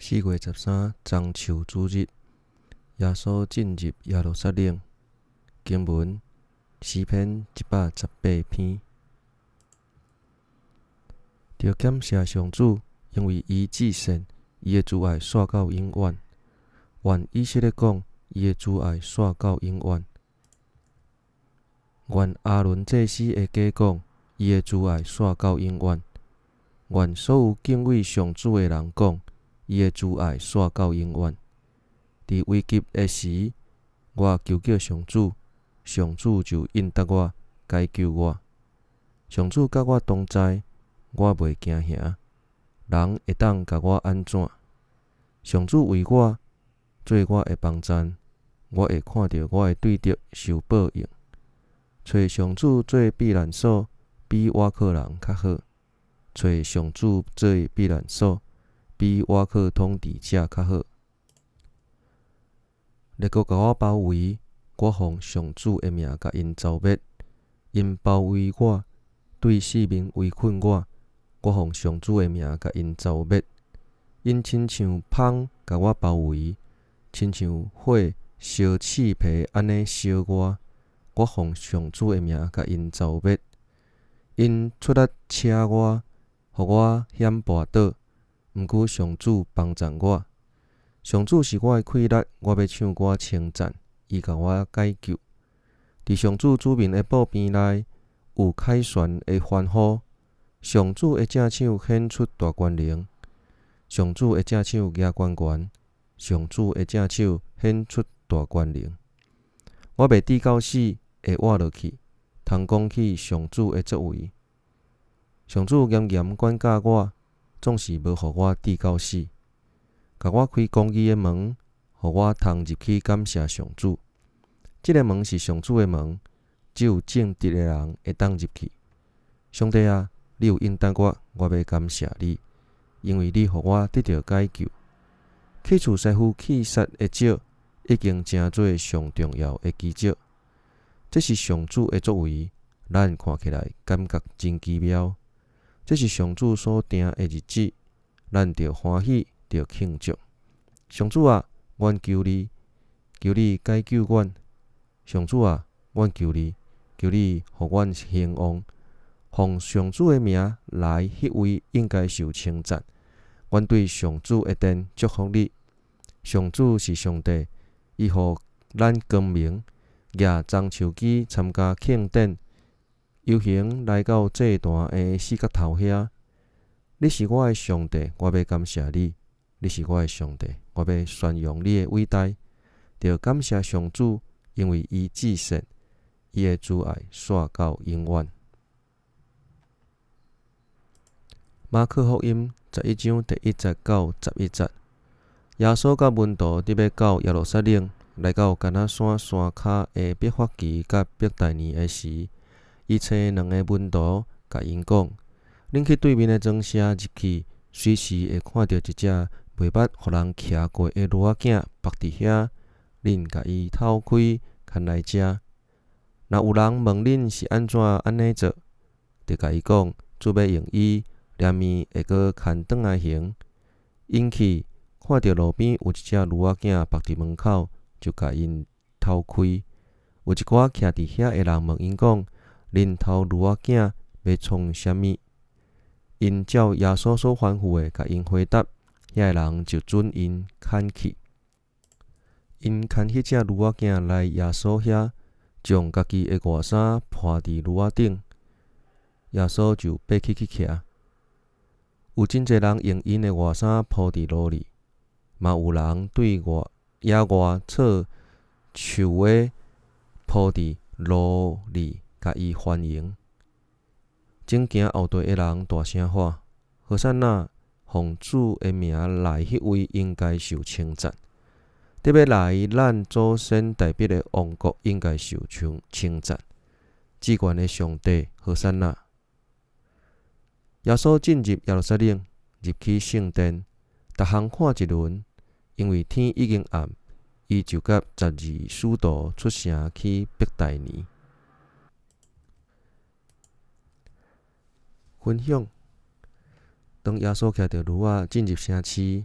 4月13中秋主日，耶稣进入耶路撒冷。经文诗篇118篇。着感谢上主，因为伊至善，伊的慈爱续到永远。愿以色列讲，伊的慈爱续到永远。愿阿伦祭司的家讲，伊的慈爱续到永远。愿所有敬畏上主的人讲，伊的慈爱续到永远。伫危急的时，我求叫上主，上主就应答我，解救我。上主甲我同在，我袂惊吓。人会当甲我安怎？上主为我做我的帮站，我会看到我的对敌受报应。找上主做避难所，比瓦克人较好。找上主做避难所，比瓦克统治者较好。列国甲我包围，我奉上主的名甲因消灭。因包围我，对四面围困我，我奉上主的名甲因消灭。因亲像蜂甲我包围，亲像火烧刺皮安尼烧我，我奉上主的名甲因消灭。因出力车我，互我险跋倒，毋过上主帮助我。上主是我的气力，我要唱歌称赞，伊甲我解救。伫上主主面的布边内，有凯旋的欢呼。上主的正手显出大权能，上主的正手举悬悬，上主的正手显出大权能。我袂抵到死，会活落去，通讲起上主的作为。上主严严管教我，总是无互我抵到死。甲我开公义的门，互我通入去感谢上主。这个门是上主的门，只有正直的人会当入去。上帝啊，你有应答我，我要感谢你，因为你互我得到解救。去除师傅气杀的石，已经成做上重要的奇迹。这是上主的作为，咱看起来感觉真奇妙。这是上主所定的日子，咱着欢喜。着庆祝。上主啊，阮求你，求你解救阮。上主啊，阮求你，求你互阮兴旺。奉上主的名来，迄位应该受称赞。阮对上主的殿祝福你。上主是上帝，伊互咱光明。举棕树枝参加庆典，游行来到祭坛的四角头遐。你是我的上帝，我要感谢你。你是我的上帝，我要宣扬你的伟大。着感谢上主，因为伊至善，伊的慈爱续到永远。马可福音11章第1节到11节，耶稣甲门徒伫要到耶路撒冷，来到橄榄山山骹的伯法其甲伯大尼的时，伊找2个门徒，甲因讲：恁去对面的庄舍入去，随时会看到一只袂捌互人骑过的骡仔囝伏伫遐，恁甲伊偷开，牵来食。若有人问恁是安怎安尼做，就甲伊讲，主要用伊，连面会阁牵转来行。因去看到路边有一只骡仔囝伏伫门口，就甲因偷开。有一寡徛伫遐的人问因讲：恁偷骡仔囝要创啥物？因照耶稣所吩咐的，甲因回答。遐个人就准因牵去。因牵迄只骡仔囝来耶稣遐，将家己的外衫披伫骡仔顶，耶稣就爬起去徛。有真侪人用因的外衫铺伫路里，嘛有人对野外草树尾铺伫路里，甲伊欢迎。正行后队的人大声喊：和散那！奉主的名来，迄位应该受称赞。特别来咱祖先代表的王国，应该受称赞。至高的上帝，和散那！耶稣进入耶路撒冷，入去圣殿，逐项看一轮，因为天已经暗，伊就甲12使徒出城去伯大尼。分享。当耶稣骑着驴仔进入城市，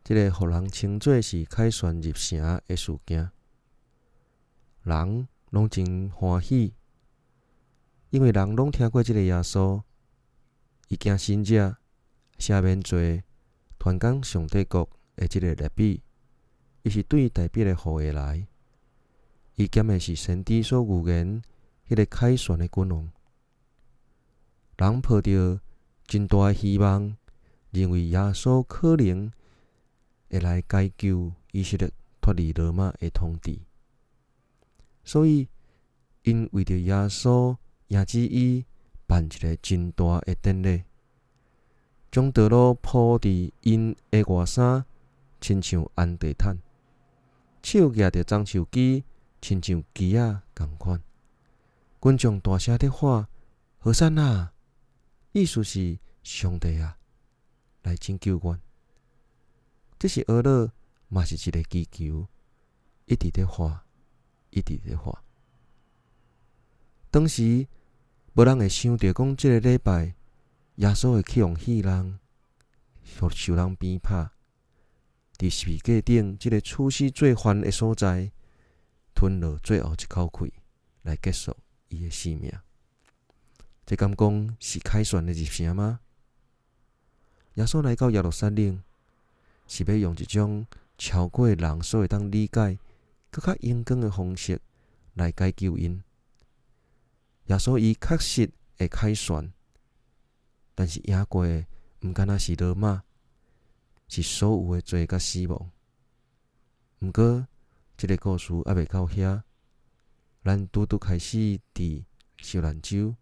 即个互人称作是凯旋入城的事件，人拢真欢喜，因为人拢听过即个耶稣，伊惊神者赦免罪，传讲上帝国的即个律比，伊是对代表的护卫来，伊兼的是先知所预言迄个凯旋的君王。人抱着真大的希望，认为耶稣可能会来解救以色列脱离罗马的统治，所以因为着耶稣也旨意办一个真大的典礼，将道路铺伫因的外衫，亲像安地毯，手举着樟树枝，亲像枝仔同款。群众大声地喊：“和散那！”意思是上帝啊，来拯救阮。这是俄勒，嘛是一个祈求，一直在喊，一直在喊。当时无人会想到讲，这个礼拜耶稣会去用戏人，受人鞭拍，伫十字架顶这个处死最烦的所在，吞落最后一口气，来结束伊的生命。这敢讲是凯旋的入城吗？耶稣来到耶路撒冷，是要用一种超过人所会当理解、更较阳光的方式来解救因。耶稣伊确实会凯旋，但是赢过的毋敢若是罗马，是所有的罪甲死亡。毋过，这个故事还未到遐，咱拄开始伫受难周、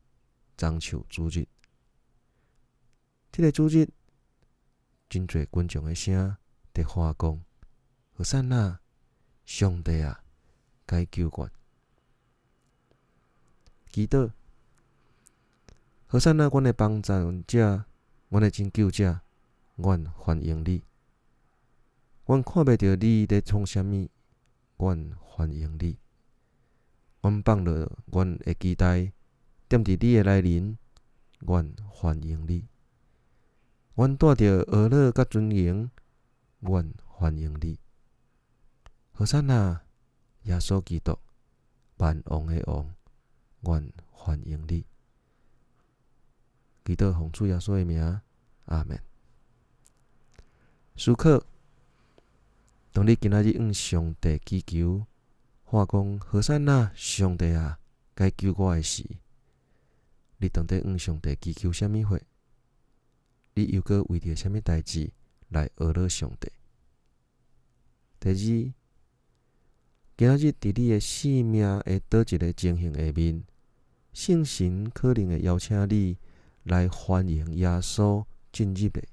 樟树主日。这个主日，真侪群众的声在喊讲：“和散那！上帝啊，解救阮！”祈祷，和散那，阮的帮助者，阮的拯救者，阮欢迎你。阮看袂到你在创啥物，阮欢迎你。阮放落阮的期待，踮伫你的来临，阮欢迎你。阮带着学乐甲尊严，阮欢迎你。和散那！耶稣基督，万王的王，阮欢迎你。祈祷奉主耶稣的名，阿门。思考：当你今仔日向上帝祈求，喊讲和散那！上帝啊，解救我的时，你当底向上帝祈求啥物货？你又搁为着啥物代志来讹落上帝？第二，今仔日伫你的生命的倒一个情形下面，圣神可能会邀请你来欢迎耶稣进入的。